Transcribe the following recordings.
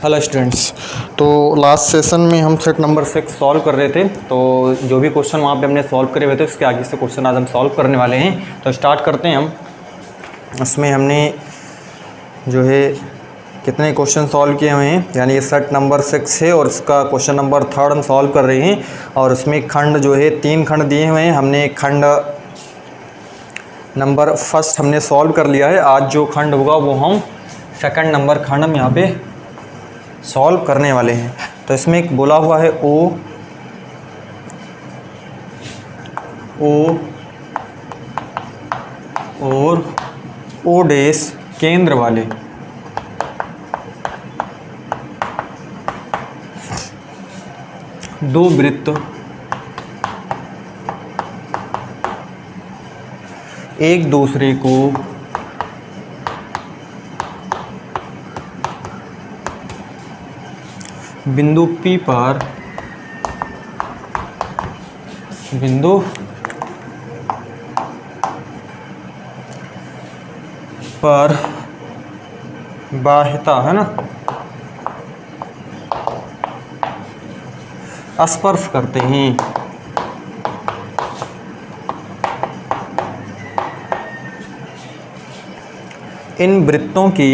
Hello students. तो last session में हम सेट नंबर 6 सॉल्व कर रहे थे। तो जो भी क्वेश्चन वहाँ पे हमने सॉल्व करे हुए थे उसके आगे से क्वेश्चन आज हम सॉल्व करने वाले हैं। तो स्टार्ट करते हैं हम। इसमें हमने जो है कितने क्वेश्चन सॉल्व किए हुए हैं, यानी ये सेट नंबर 6 है और इसका क्वेश्चन नंबर 3 हम सॉल्व कर रहे हैं। और उसमें खंड जो है 3 खंड दिए हुए हैं। हमने खंड नंबर फर्स्ट हमने सॉल्व कर लिया है। आज जो खंड होगा वो हम सेकंड नंबर खंड हम यहाँ पे सॉल्व करने वाले हैं। तो इसमें एक बोला हुआ है ओ और ओ डैश केंद्र वाले दो वृत्त एक दूसरे को बिंदु P पर बाह्यता है ना स्पर्श करते हैं। इन वृत्तों की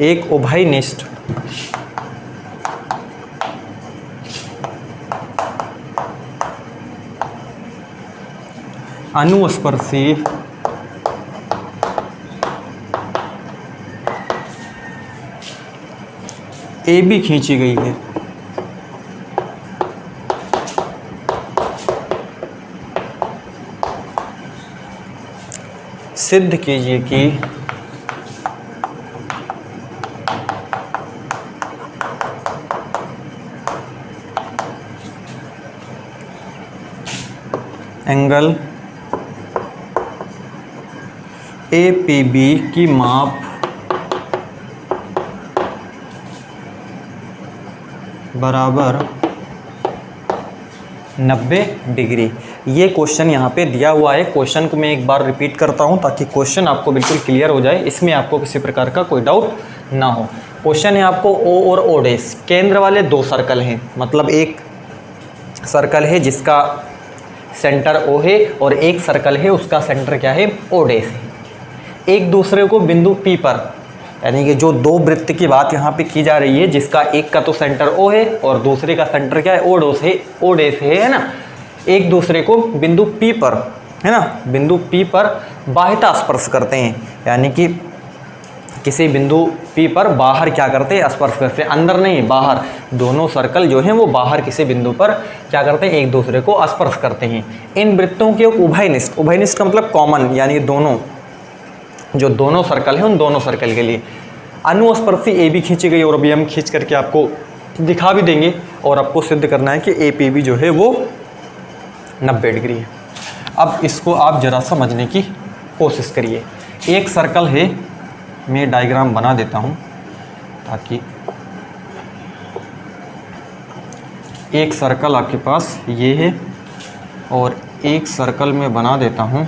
एक उभयनिष्ठ अनुस्पर्शी AB खींची गई है। सिद्ध कीजिए कि एंगल APB की माप बराबर 90 डिग्री। ये क्वेश्चन यहाँ पे दिया हुआ है। क्वेश्चन को मैं एक बार रिपीट करता हूँ ताकि क्वेश्चन आपको बिल्कुल क्लियर हो जाए, इसमें आपको किसी प्रकार का कोई डाउट ना हो। क्वेश्चन है आपको O और O डैश केंद्र वाले दो सर्कल हैं। मतलब एक सर्कल है जिसका सेंटर O है और एक सर्कल है उसका सेंटर क्या है, O डैश है। एक दूसरे को बिंदु P पर, यानी कि जो दो वृत्त की बात यहाँ पे की जा रही है जिसका एक का तो सेंटर O है और दूसरे का सेंटर क्या है, O डैश है ना। एक दूसरे को बिंदु P पर है ना, बिंदु P पर बाह्यता स्पर्श करते हैं, यानी कि किसी बिंदु P पर बाहर क्या करते हैं, स्पर्श करते हैं। अंदर नहीं, बाहर। दोनों सर्कल जो हैं वो बाहर किसी बिंदु पर क्या करते हैं, एक दूसरे को स्पर्श करते हैं। इन वृत्तों के उभयनिष्ठ, उभयनिष्ठ का मतलब कॉमन, यानी दोनों, जो दोनों सर्कल हैं उन दोनों सर्कल के लिए अनुस्पर्शी AB खींची गई। और अभी हम खींच करके आपको दिखा भी देंगे और आपको सिद्ध करना है कि APB जो है वो 90 डिग्री है। अब इसको आप जरा समझने की कोशिश करिए। एक सर्कल है, मैं डायग्राम बना देता हूँ ताकि एक सर्कल आपके पास ये है और एक सर्कल में बना देता हूँ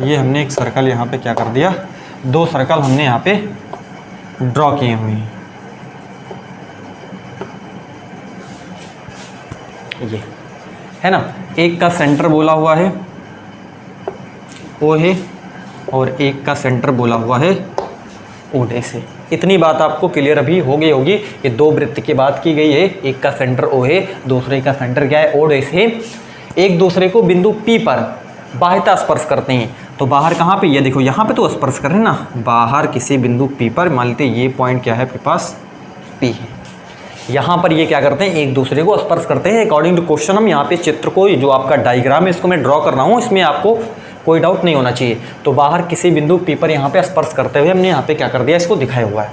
ये। हमने एक सर्कल यहाँ पे क्या कर दिया, दो सर्कल हमने यहाँ पे ड्रॉ किए हुए हैं। ये है ना, एक का सेंटर बोला हुआ है O है और एक का सेंटर बोला हुआ है O डैश है। इतनी बात आपको क्लियर अभी हो गई होगी। ये दो वृत्त की बात की गई है, एक का सेंटर O है, दूसरे का सेंटर क्या है, O डैश है। एक दूसरे को बिंदु P पर बाह्यता स्पर्श करते हैं। तो बाहर कहाँ पे, ये देखो यहाँ पे तो स्पर्श कर रहे हैं ना, बाहर किसी बिंदु P पर। मान लेते ये पॉइंट क्या है आपके पास, P है। यहाँ पर ये क्या करते हैं, एक दूसरे को स्पर्श करते हैं। अकॉर्डिंग टू क्वेश्चन हम यहाँ पे चित्र को, जो आपका डायग्राम है इसको मैं ड्रॉ कर रहा हूँ, इसमें आपको कोई डाउट नहीं होना चाहिए। तो बाहर किसी बिंदु P पर यहाँ पे स्पर्श करते हुए हमने यहाँ पे क्या कर दिया, इसको दिखाया हुआ है,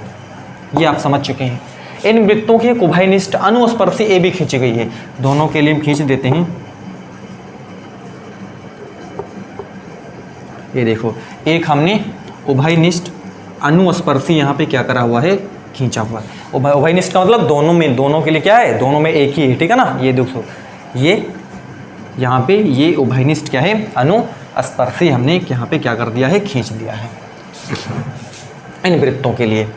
ये आप समझ चुके हैं। इन वृत्तों की एक उभयनिष्ठ अनुस्पर्शी AB खींची गई है। दोनों के लिए हम खींच देते हैं। ये देखो, एक हमने उभयनिष्ठ अनुस्पर्शी यहाँ पे क्या करा हुआ है, खींचा हुआ है। उभयनिष्ठ का मतलब दोनों के लिए क्या है, दोनों में एक ही है, ठीक है ना। ये देखो, ये यहाँ पे ये उभयनिष्ठ क्या है, अनुस्पर्शी हमने यहाँ पे क्या कर दिया है, खींच दिया है। इन वृत्तों के लिए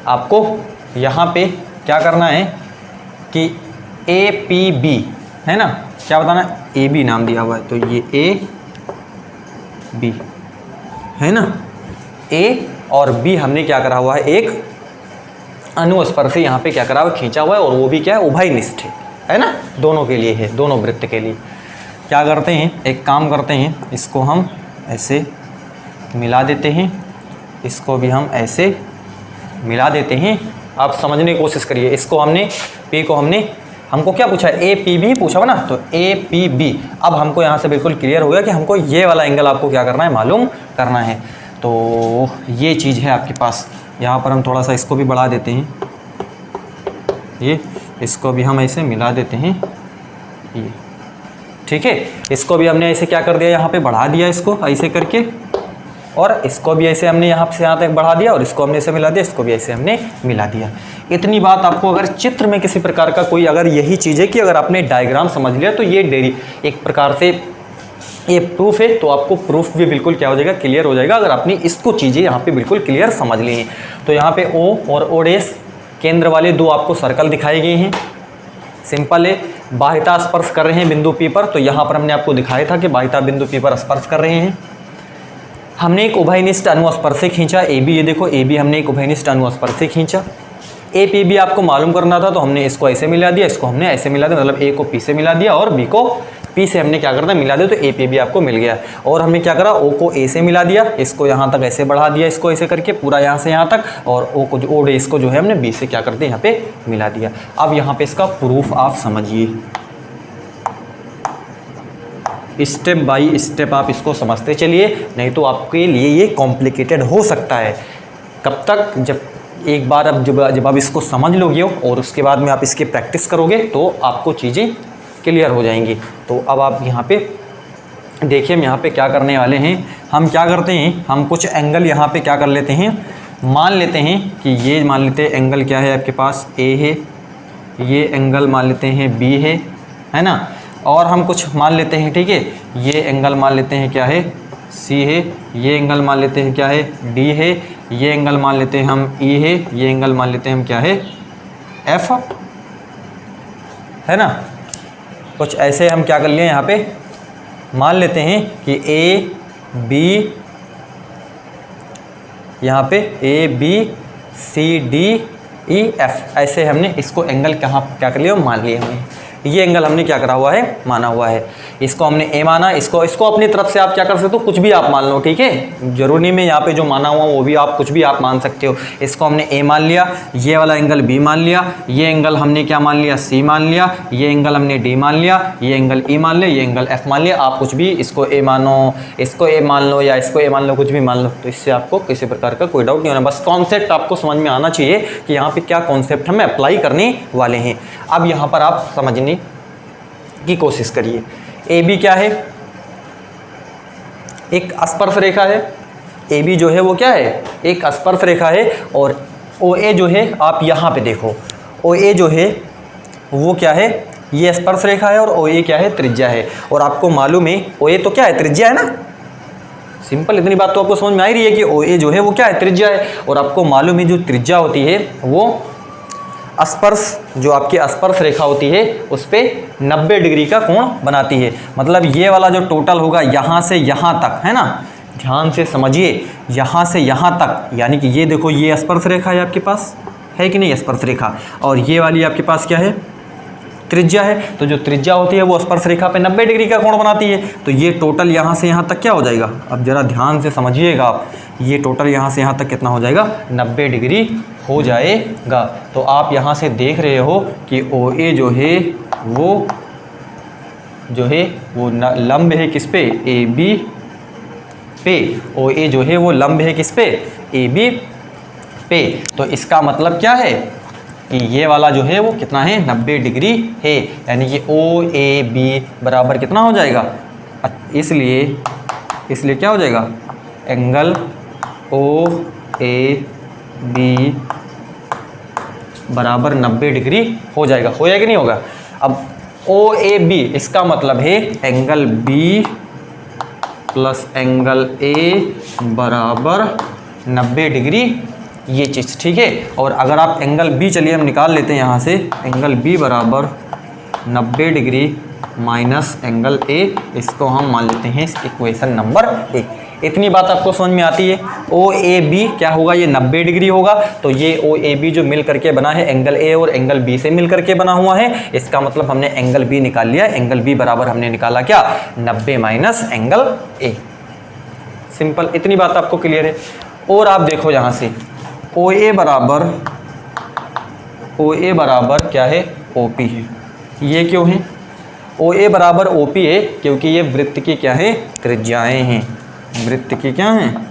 आपको यहाँ पे क्या करना है कि ए पी बी है ना, क्या बताना है, ए बी नाम दिया हुआ है, तो ये ए बी है ना, ए और बी हमने क्या करा हुआ है, एक अनुस्पर्शी यहाँ पे क्या करा हुआ, खींचा हुआ है, और वो भी क्या है, उभयनिष्ठ है ना, दोनों के लिए है, दोनों वृत्त के लिए। क्या करते हैं, एक काम करते हैं, इसको हम ऐसे मिला देते हैं, इसको भी हम ऐसे मिला देते हैं। आप समझने की कोशिश करिए, इसको हमने पी को हमको क्या पूछा है, ए पी बी पूछा हुआ ना, तो ए पी बी। अब हमको यहाँ से बिल्कुल क्लियर हो गया कि हमको ये वाला एंगल आपको क्या करना है, मालूम करना है। तो ये चीज़ है आपके पास। यहाँ पर हम थोड़ा सा इसको भी बढ़ा देते हैं, ये इसको भी हम ऐसे मिला देते हैं, ये ठीक है। इसको भी हमने ऐसे क्या कर दिया, यहाँ पे बढ़ा दिया इसको ऐसे करके, और इसको भी ऐसे हमने यहाँ से यहाँ तक बढ़ा दिया, और इसको हमने ऐसे मिला दिया, इसको भी ऐसे हमने मिला दिया। इतनी बात आपको अगर चित्र में किसी प्रकार का कोई अगर यही चीज़ है कि अगर आपने डायग्राम समझ लिया तो ये एक प्रकार से ये प्रूफ है, तो आपको प्रूफ भी बिल्कुल क्या हो जाएगा, क्लियर हो जाएगा, अगर आपने इसको चीज़ें यहाँ पे बिल्कुल क्लियर समझ ली हैं। तो यहाँ पे ओ और ओ डैश केंद्र वाले दो आपको सर्कल दिखाए गए हैं, सिंपल है। बाह्यता स्पर्श कर रहे हैं बिंदु पी पर, तो यहाँ पर हमने आपको दिखाया था कि बाह्यता बिंदु पी पर स्पर्श कर रहे हैं। हमने एक उभयनिष्ठ अनुस्पर्शी खींचा ए बी, ये देखो ए बी हमने एक उभयनिष्ठ अनुस्पर्शी खींचा। ए पी बी आपको मालूम करना था, तो हमने इसको ऐसे मिला दिया, इसको हमने ऐसे मिला दिया, मतलब ए को पी से मिला दिया और बी को पी से हमने क्या करना, मिला दिया, तो ए पी बी आपको मिल गया। और हमने क्या करा, ओ को ए से मिला दिया, इसको यहाँ तक ऐसे बढ़ा दिया, इसको ऐसे करके पूरा यहाँ से यहाँ तक, और ओ को जो ओ डे इसको जो है हमने बी से क्या कर दिया, यहाँ पे मिला दिया। अब यहाँ पे इसका प्रूफ आप समझिए, स्टेप बाय स्टेप आप इसको समझते चलिए, नहीं तो आपके लिए ये कॉम्प्लिकेटेड हो सकता है। कब तक, जब एक बार अब जब आप इसको समझ लोगे और उसके बाद में आप इसकी प्रैक्टिस करोगे तो आपको चीज़ें क्लियर हो जाएंगी। तो अब आप यहाँ पे देखिए, हम यहाँ पे क्या करने वाले हैं, हम क्या करते हैं, हम कुछ एंगल यहाँ पे क्या कर लेते हैं, मान लेते हैं कि ये मान लेते हैं एंगल क्या है आपके पास, ए है, ये एंगल मान लेते हैं बी है ना, और हम कुछ मान लेते हैं, ठीक है, ये एंगल मान लेते हैं क्या है, सी है, ये एंगल मान लेते हैं क्या है, डी है, ये एंगल मान लेते हैं हम ई है, ये एंगल मान लेते हैं हम क्या है, एफ है ना। कुछ ऐसे हम क्या कर लिए यहाँ पे मान लेते हैं कि ए बी, यहाँ पे A B C D E F, ऐसे हमने इसको एंगल कहाँ क्या कर लिया, मान लिया हमने। ये एंगल हमने क्या करा हुआ है, माना हुआ है। इसको हमने ए माना, इसको अपनी तरफ से आप क्या कर सकते हो, कुछ भी आप मान लो, ठीक है, जरूरी नहीं में यहाँ पे जो माना हुआ वो भी आप कुछ भी आप मान सकते हो। इसको हमने ए मान लिया, ये वाला एंगल बी मान लिया, ये एंगल हमने क्या मान लिया, सी मान लिया, ये एंगल हमने डी मान लिया, ये एंगल ई मान लिया, ये एंगल एफ मान लिया। आप कुछ भी इसको ए मानो, इसको ए मान लो, या इसको ए मान लो, कुछ भी मान लो, तो इससे आपको किसी प्रकार का कोई डाउट नहीं होना। बस कॉन्सेप्ट आपको समझ में आना चाहिए कि यहाँ पे क्या कॉन्सेप्ट हम अप्लाई करने वाले हैं। अब यहाँ पर आप समझने की कोशिश करिए, ए बी क्या है, एक स्पर्श रेखा है, ए बी जो है वो क्या है, एक स्पर्श रेखा है, और ओ ए जो है आप यहाँ पे देखो, ओ ए जो है वो क्या है, ये स्पर्श रेखा है, और ओ ए क्या है, त्रिज्या है। और आपको मालूम है ओ ए तो क्या है, त्रिज्या है ना, सिंपल, इतनी बात तो आपको समझ में आ ही रही है कि ओ ए जो है वो क्या है, त्रिज्या है। और आपको मालूम है जो त्रिज्या होती है वो स्पर्श, जो आपकी स्पर्श रेखा होती है उस पर 90 डिग्री का कोण बनाती है। मतलब ये वाला जो टोटल होगा यहाँ से यहाँ तक, है ना, ध्यान से समझिए, यहाँ से यहाँ तक, यानी कि ये देखो ये स्पर्श रेखा है आपके पास, है कि नहीं स्पर्श रेखा, और ये वाली आपके पास क्या है, त्रिज्या है। तो जो त्रिज्या होती है वो स्पर्श रेखा पे 90 डिग्री का कोण बनाती है। तो ये टोटल यहाँ से यहाँ तक क्या हो जाएगा, अब ज़रा ध्यान से समझिएगा आप, ये टोटल यहाँ से यहाँ तक कितना हो जाएगा, 90 डिग्री हो जाएगा। तो आप यहाँ से देख रहे हो कि ओ ए जो है वो लंब है किस पे, ए बी पे, ओ ए जो है वो लंब है किस पे, ए बी पे। तो इसका मतलब क्या है कि ये वाला जो है वो कितना है, 90 डिग्री है, यानी कि ओ ए बी बराबर कितना हो जाएगा। इसलिए इसलिए क्या हो जाएगा, एंगल ओ ए बी बराबर 90 डिग्री हो जाएगा कि नहीं होगा। अब ओ ए बी इसका मतलब है angle B plus angle A बराबर 90 डिग्री, ये चीज़ ठीक है। और अगर आप एंगल बी, चलिए हम निकाल लेते हैं यहाँ से, एंगल बी बराबर 90 डिग्री माइनस एंगल ए, इसको हम मान लेते हैं इक्वेशन नंबर 1। इतनी बात आपको समझ में आती है। ओ ए बी क्या होगा, ये 90 डिग्री होगा, तो ये ओ ए बी जो मिल करके बना है एंगल ए और एंगल बी से मिल करके बना हुआ है, इसका मतलब हमने एंगल बी निकाल लिया। एंगल बी बराबर हमने निकाला क्या, 90 माइनस एंगल ए। सिंपल, इतनी बात आपको क्लियर है। और आप देखो यहाँ से ओ ए बराबर क्या है, ओ पी है। ये क्यों है, ओ ए बराबर ओ पी है क्योंकि ये वृत्त की क्या है, त्रिज्याएं हैं। वृत्त की क्या है,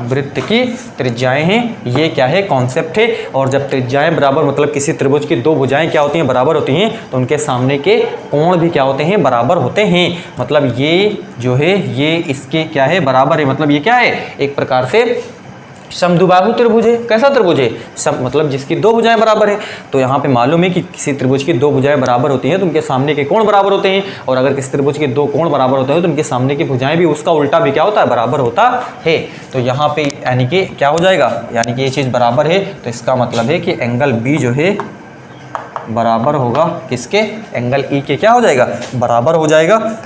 वृत्त की त्रिज्याएं हैं। ये क्या है, कॉन्सेप्ट है। और जब त्रिज्याएं बराबर, मतलब किसी त्रिभुज की दो भुजाएं क्या होती हैं, बराबर होती हैं, तो उनके सामने के कोण भी क्या होते हैं, बराबर होते हैं। मतलब ये जो है ये इसके क्या है, बराबर है। मतलब ये क्या है, एक प्रकार से समद्विबाहु त्रिभुज है। कैसा त्रिभुज है, मतलब जिसकी दो भुजाएं बराबर है। तो यहाँ पे मालूम है कि किसी त्रिभुज की दो भुजाएं बराबर होती हैं तो उनके सामने के कोण बराबर होते हैं। और अगर किसी त्रिभुज के दो कोण बराबर होते हैं तो उनके सामने की भुजाएं भी उसका उल्टा भी क्या होता है, बराबर होता है। तो यहाँ पे यानी कि क्या हो जाएगा, यानी कि ये चीज़ बराबर है, तो इसका मतलब है कि एंगल बी जो है बराबर होगा किसके, एंगल ई के क्या हो जाएगा, बराबर हो जाएगा।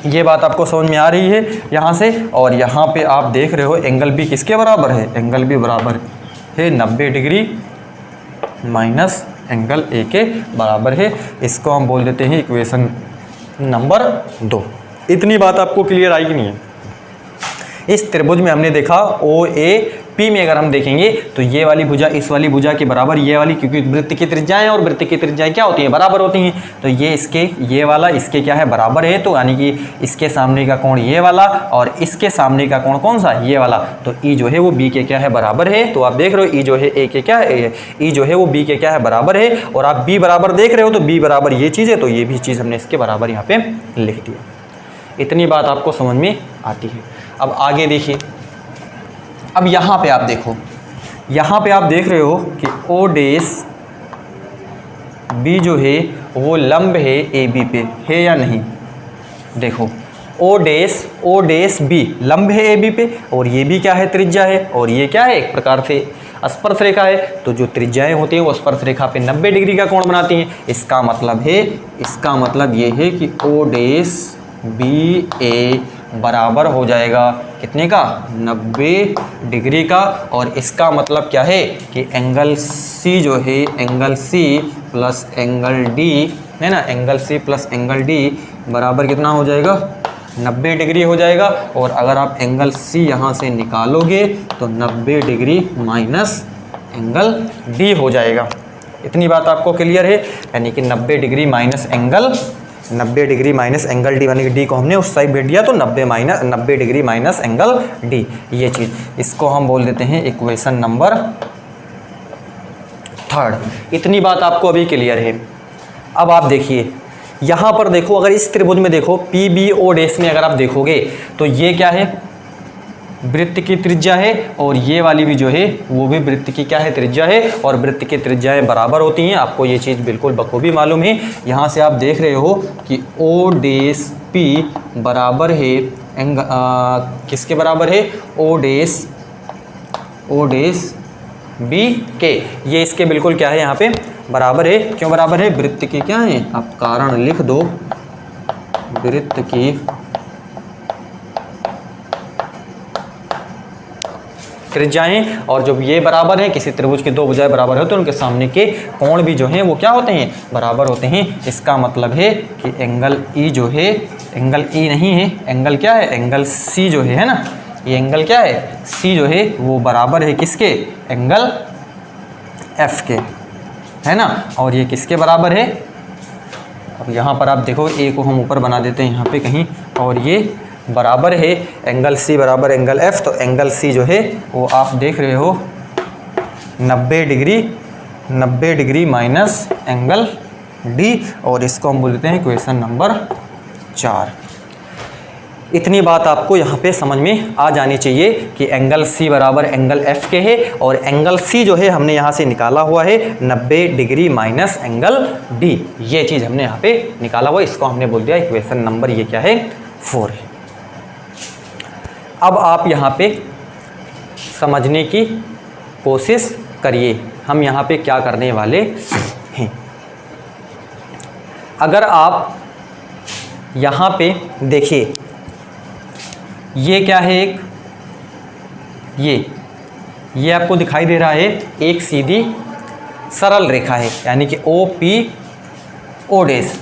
ये बात आपको समझ में आ रही है यहाँ से। और यहाँ पे आप देख रहे हो एंगल बी किसके बराबर है, एंगल बी बराबर है 90 डिग्री माइनस एंगल ए के बराबर है। इसको हम बोल देते हैं इक्वेशन नंबर 2। इतनी बात आपको क्लियर आई कि नहीं है। इस त्रिभुज में हमने देखा ओ ए पी में अगर हम देखेंगे तो ये वाली भुजा इस वाली भुजा के बराबर, ये वाली, क्योंकि वृत्त की त्रिज्याएं और वृत्त की त्रिज्याएं क्या होती हैं, बराबर होती हैं। तो ये इसके, ये वाला इसके क्या है, बराबर है। तो यानी कि इसके सामने का कोण ये वाला और इसके सामने का कोण कौन सा, ये वाला। तो ई जो है वो बी के क्या है, बराबर है। तो आप देख रहे हो ई जो है ए के क्या है, ई जो है वो बी के क्या है, बराबर है। और आप बी बराबर देख रहे हो तो बी बराबर ये चीज़ है, तो ये भी चीज़ हमने इसके बराबर यहाँ पे लिख दिया। इतनी बात आपको समझ में आती है। अब आगे देखिए, अब यहाँ पे आप देखो, यहाँ पे आप देख रहे हो कि ओ डेस बी जो है वो लंब है ए बी पे, है या नहीं। देखो ओ डेस बी लंब है ए बी पे, और ये भी क्या है, त्रिज्या है, और ये क्या है, एक प्रकार से स्पर्श रेखा है। तो जो त्रिज्याएं होती हैं वो स्पर्श रेखा पे 90 डिग्री का कोण बनाती हैं। इसका मतलब ये है कि ओ डेस बी ए बराबर हो जाएगा कितने का, 90 डिग्री का। और इसका मतलब क्या है कि एंगल सी जो है, angle C plus angle D है ना, angle C plus angle D बराबर कितना हो जाएगा, 90 डिग्री हो जाएगा। और अगर आप एंगल सी यहाँ से निकालोगे तो 90 डिग्री माइनस एंगल डी हो जाएगा। इतनी बात आपको क्लियर है। यानी कि 90 degree minus angle, 90 degree minus angle D, यानी कि डी को हमने उस साइड भेज दिया तो 90 डिग्री माइनस एंगल डी, ये चीज़, इसको हम बोल देते हैं इक्वेशन नंबर 3। इतनी बात आपको अभी क्लियर है। अब आप देखिए यहाँ पर देखो, अगर इस त्रिभुज में देखो पी बी ओ डेस में अगर आप देखोगे तो ये क्या है, वृत्त की त्रिज्या है, और ये वाली भी जो है वो भी वृत्त की क्या है, त्रिज्या है। और वृत्त की त्रिज्याएं बराबर होती हैं, आपको ये चीज़ बिल्कुल बखूबी मालूम है। यहाँ से आप देख रहे हो कि ओ डेस पी बराबर है किसके बराबर है, ओ डेस बी के, ये इसके बिल्कुल क्या है, यहाँ पे बराबर है। क्यों बराबर है, वृत्त की क्या है, आप कारण लिख दो, वृत्त की त्रिज्याएं। और जब ये बराबर है, किसी त्रिभुज की दो भुजाएं बराबर होते हैं, उनके सामने के कोण भी जो हैं वो क्या होते हैं, बराबर होते हैं। इसका मतलब है कि एंगल ई जो है, एंगल ई नहीं है, एंगल क्या है, एंगल सी जो है ना, ये एंगल क्या है, सी जो है वो बराबर है किसके, एंगल एफ के, है ना। और ये किसके बराबर है, अब यहाँ पर आप देखो ए को हम ऊपर बना देते हैं यहाँ पे कहीं, और ये बराबर है एंगल सी बराबर एंगल एफ। तो एंगल सी जो है वो आप देख रहे हो 90 degree 90 degree minus angle D, और इसको हम बोलते हैं इक्वेशन नंबर 4। इतनी बात आपको यहाँ पे समझ में आ जानी चाहिए कि एंगल सी बराबर एंगल एफ के है, और एंगल सी जो है हमने यहाँ से निकाला हुआ है 90 डिग्री माइनस एंगल डी, ये चीज़ हमने यहाँ पे निकाला हुआ है। इसको हमने बोल दिया इक्वेशन नंबर ये क्या है 4 है। अब आप यहाँ पे समझने की कोशिश करिए हम यहाँ पे क्या करने वाले हैं। अगर आप यहाँ पे देखिए, ये क्या है, एक ये आपको दिखाई दे रहा है एक सीधी सरल रेखा है, यानी कि O P O dash,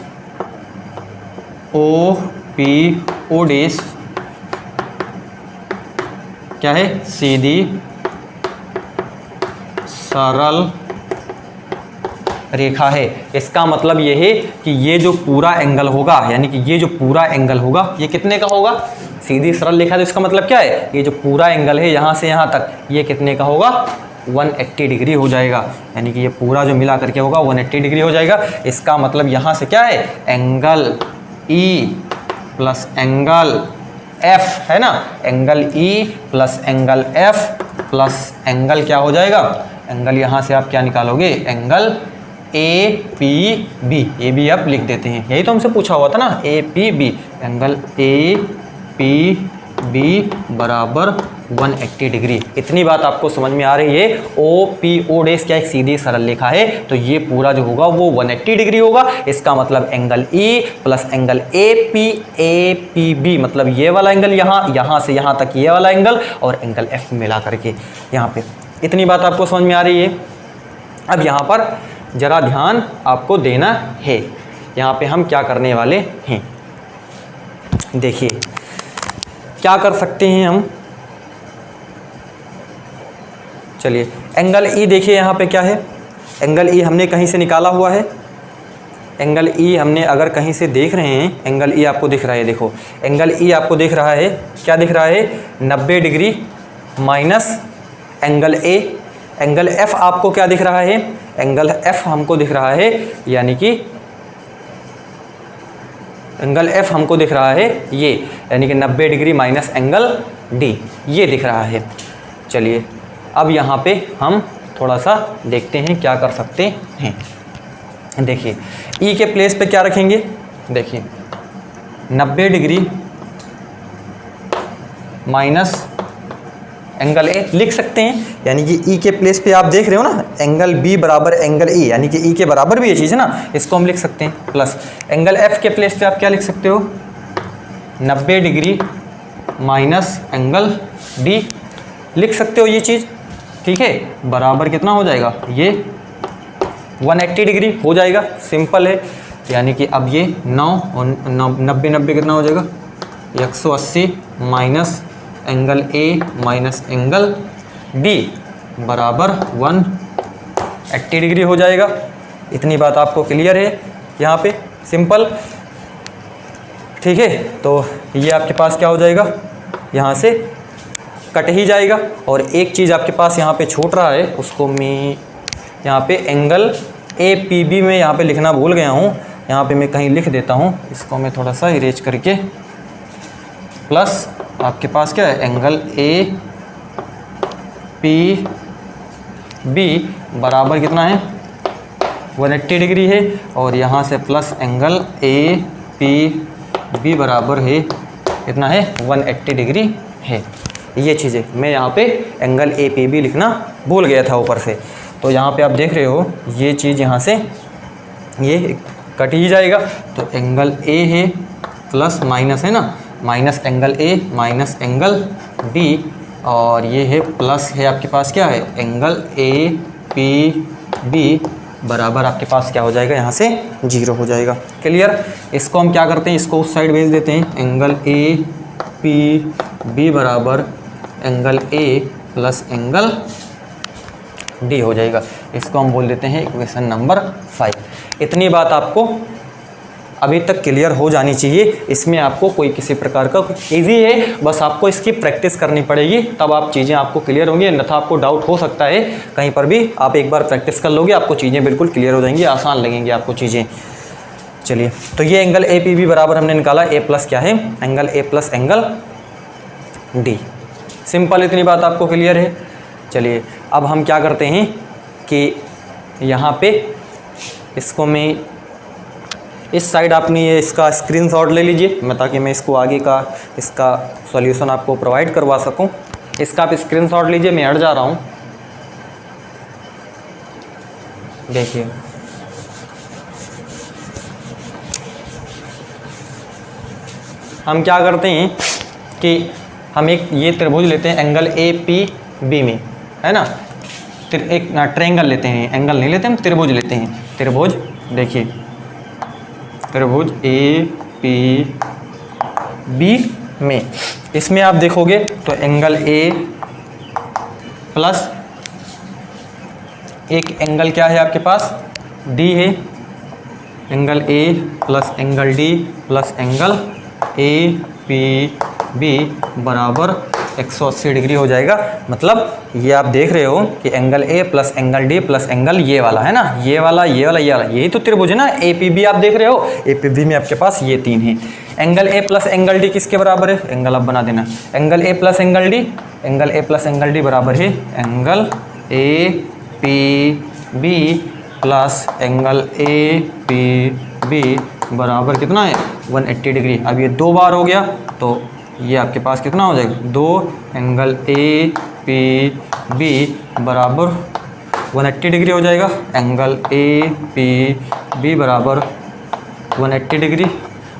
O P O dash क्या है, सीधी सरल रेखा है। इसका मतलब ये है कि ये जो पूरा एंगल होगा, यानी कि ये जो पूरा एंगल होगा ये कितने का होगा, सीधी सरल रेखा। तो इसका मतलब क्या है, ये जो पूरा एंगल है यहाँ से यहाँ तक, ये कितने का होगा 180 डिग्री हो जाएगा, यानी कि ये पूरा जो मिला करके होगा 180 डिग्री हो जाएगा। इसका मतलब यहाँ से क्या है, angle E plus angle F है ना, angle E plus angle F plus angle क्या हो जाएगा, एंगल यहाँ से आप क्या निकालोगे, angle A P B, A B आप लिख देते हैं, यही तो हमसे पूछा हुआ था ना, A P B, angle A P B बराबर 180 डिग्री। इतनी बात आपको समझ में आ रही है। ओ पी ओ डैश क्या एक सीधी सरल रेखा है, तो ये पूरा जो होगा वो 180 डिग्री होगा। इसका मतलब angle E plus angle A P B, मतलब ये वाला एंगल यहाँ से यहाँ तक ये वाला एंगल, और एंगल एफ मिला करके यहाँ पे। इतनी बात आपको समझ में आ रही है। अब यहाँ पर ज़रा ध्यान आपको देना है, यहाँ पे हम क्या करने वाले हैं, देखिए क्या कर सकते हैं हम। चलिए एंगल ई देखिए यहाँ पे क्या है, एंगल ई हमने कहीं से निकाला हुआ है। एंगल ई हमने अगर कहीं से देख रहे हैं, एंगल ई आपको दिख रहा है, देखो एंगल ई आपको दिख रहा है, क्या दिख रहा है 90 degree minus angle A. Angle F आपको क्या दिख रहा है, एंगल एफ हमको दिख रहा है, यानी कि एंगल एफ हमको दिख रहा है ये, यानी कि 90 डिग्री माइनस एंगल डी, ये दिख रहा है। चलिए अब यहाँ पे हम थोड़ा सा देखते हैं क्या कर सकते हैं। देखिए ई के प्लेस पे क्या रखेंगे, देखिए 90 डिग्री माइनस एंगल ए लिख सकते हैं, यानी कि ई के प्लेस पे आप देख रहे हो ना, एंगल बी बराबर एंगल ई, यानी कि ई के बराबर भी ये चीज़ है ना, इसको हम लिख सकते हैं। प्लस एंगल एफ के प्लेस पे आप क्या लिख सकते हो, 90 डिग्री माइनस एंगल डी लिख सकते हो ये चीज़, ठीक है। बराबर कितना हो जाएगा, ये 180 डिग्री हो जाएगा, सिंपल है। यानी कि अब ये 9 और 90 कितना हो जाएगा, 180 minus angle A minus angle D बराबर 180 डिग्री हो जाएगा। इतनी बात आपको क्लियर है यहाँ पे, सिंपल, ठीक है। तो ये आपके पास क्या हो जाएगा, यहाँ से कट ही जाएगा। और एक चीज़ आपके पास यहाँ पे छूट रहा है, उसको मैं यहाँ पे एंगल ए पी बी में यहाँ पे लिखना भूल गया हूँ, यहाँ पे मैं कहीं लिख देता हूँ, इसको मैं थोड़ा सा इरेज करके। प्लस आपके पास क्या है, एंगल ए पी बी बराबर कितना है 180 डिग्री है, और यहाँ से plus angle A P B बराबर है कितना है 180 डिग्री है। ये चीज़ें मैं यहाँ पे एंगल ए पी बी लिखना भूल गया था ऊपर से। तो यहाँ पे आप देख रहे हो ये चीज़ यहाँ से ये कट ही जाएगा। तो एंगल ए है प्लस माइनस है ना, minus angle A minus angle D, और ये है प्लस है आपके पास क्या है एंगल ए पी बी बराबर आपके पास क्या हो जाएगा, यहाँ से 0 हो जाएगा। क्लियर। इसको हम क्या करते हैं, इसको उस साइड भेज देते हैं, एंगल ए पी बी बराबर angle A plus angle D हो जाएगा। इसको हम बोल देते हैं इक्वेशन नंबर 5। इतनी बात आपको अभी तक क्लियर हो जानी चाहिए। इसमें आपको कोई किसी प्रकार का इजी है, बस आपको इसकी प्रैक्टिस करनी पड़ेगी, तब आप चीज़ें आपको क्लियर होंगी। अन्यथा आपको डाउट हो सकता है कहीं पर भी, आप एक बार प्रैक्टिस कर लोगे आपको चीज़ें बिल्कुल क्लियर हो जाएंगी, आसान लगेंगी आपको चीज़ें। चलिए, तो ये एंगल ए पी बी बराबर हमने निकाला, ए प्लस क्या है, angle A plus angle D. Simple, इतनी बात आपको क्लियर है। चलिए, अब हम क्या करते हैं कि यहाँ पे इसको मैं इस साइड आपने ये इसका स्क्रीनशॉट ले लीजिए, मैं ताकि मैं इसको आगे का इसका सॉल्यूशन आपको प्रोवाइड करवा सकूं। इसका आप स्क्रीनशॉट लीजिए, मैं हट जा रहा हूँ। देखिए, हम क्या करते हैं कि हम एक ये त्रिभुज लेते हैं एंगल ए पी बी में, है ना। एक ट्रायंगल लेते हैं, एंगल नहीं लेते हम, त्रिभुज लेते हैं। त्रिभुज, देखिए त्रिभुज ए पी बी में, इसमें आप देखोगे तो एंगल ए प्लस एक एंगल क्या है आपके पास, डी है। Angle A plus angle D plus angle A P B बराबर 180 डिग्री हो जाएगा। मतलब ये आप देख रहे हो कि angle A plus angle D plus angle ये वाला है ना, ये वाला ये वाला ये वाला, यही तो त्रिभुज है ना। ए पी बी आप देख रहे हो, ए पी बी में आपके पास ये तीन है। Angle A plus angle D किसके बराबर है, एंगल आप बना देना, angle A plus angle D, angle A plus angle D बराबर है angle A P B plus angle A P B बराबर कितना है, 180 डिग्री। अब ये दो बार हो गया तो ये आपके पास कितना हो जाएगा, 2 एंगल ए पी बी बराबर 180 डिग्री हो जाएगा। एंगल ए पी बी बराबर 180 डिग्री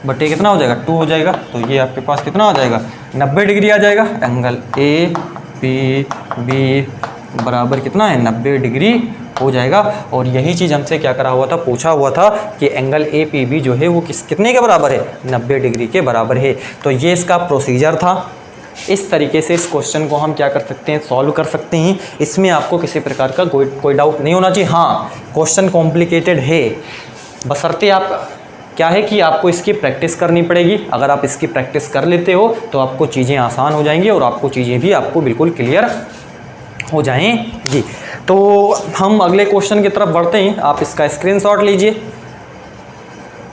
बटे कितना हो जाएगा, 2 हो जाएगा। तो ये आपके पास कितना हो जाएगा, 90 डिग्री आ जाएगा। एंगल ए पी बी बराबर कितना है, 90 डिग्री हो जाएगा। और यही चीज़ हमसे क्या करा हुआ था, पूछा हुआ था कि एंगल ए पी बी जो है वो कितने के बराबर है, 90 डिग्री के बराबर है। तो ये इसका प्रोसीजर था। इस तरीके से इस क्वेश्चन को हम क्या कर सकते हैं, सॉल्व कर सकते हैं। इसमें आपको किसी प्रकार का कोई डाउट नहीं होना चाहिए। हाँ, क्वेश्चन कॉम्प्लिकेटेड है, बशर्ते आप क्या है कि आपको इसकी प्रैक्टिस करनी पड़ेगी। अगर आप इसकी प्रैक्टिस कर लेते हो तो आपको चीज़ें आसान हो जाएंगी और आपको चीज़ें भी आपको बिल्कुल क्लियर हो जाएंगी। तो हम अगले क्वेश्चन की तरफ बढ़ते हैं। आप इसका स्क्रीनशॉट लीजिए।